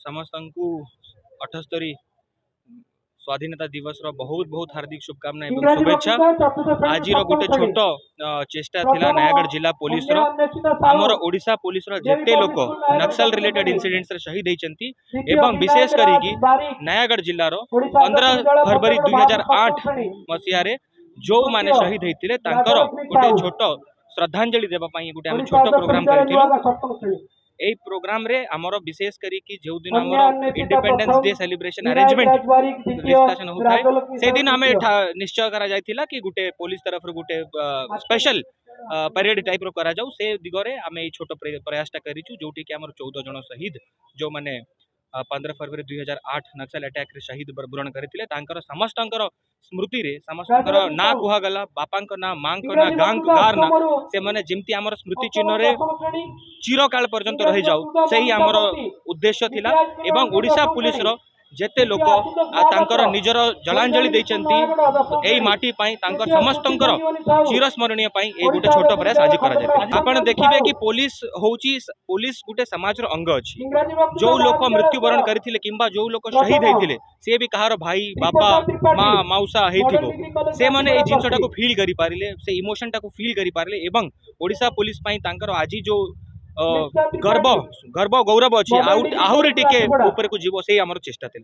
समस्त को 78 स्वाधीनता दिवस बहुत बहुत हार्दिक शुभकामना एवं शुभेच्छा। आज गोटे छोट चेष्टा थिला नयागढ़ जिला पुलिस आमर ओडिशा पुलिस जेते लोक नक्सल रिलेटेड इंसिडेंट्स रे शहीद होती एवं विशेष करी नयागढ़ जिलार 15 फरवरी 2008 मसीह जो माने शहीद होते गोटे छोट श्रद्धांजलि देवाई गोटे आम छोट प्रोग्राम कर एई प्रोग्राम रे हमर विशेष करी कि जो दिन हमर independence day celebration arrangement discussion होता है से दिन हमें निश्चय करा जायतिला कि गुटे पुलिस तरफ रो गुटे स्पेशल परेड टाइप रो करा जाऊ से दिगरे हमें छोट प्रयासटा करिछु जोटी कि हमर 14 जन शहीद जो माने 15 फरवरी 2008 नक्सल अटैक रे शहीद बरण करथिले तांकर समस्तंकर स्मृति रे समस्तंकर ना कुहा गला बापांक ना मांक ना गार ना से माने जेमती हमर स्मृति चिन्ह रे चिरकाल पर्यंत रही जाऊ सही हमर उद्देश्य थिला एवं ओडिशा पुलिस रो जेते लोक तांकर निजर जलांजलि दैछंती एई माटी पई तांकर समस्तंकर चिरस्मरणीय पई ए गुटे छोट प्रयास आज करा जाय। आपण देखिबे कि पुलिस होउची पुलिस गुटे समाज रो अंग अछि जो लोक मृत्युवरण करथिले किंबा जो लोक शहीद हेथिले से भी कहार भाई बापा माँ मौसा हेथिबो से माने ए जिंसटा को फील करि पारिले से इमोशन टा को फील करि पारिले एवं ओडिशा पुलिस पई तांकर आज जो गर्व गर्व गौरव अच्छी आहुरी टिके ऊपर को जीव से आमर चेष्टा थी।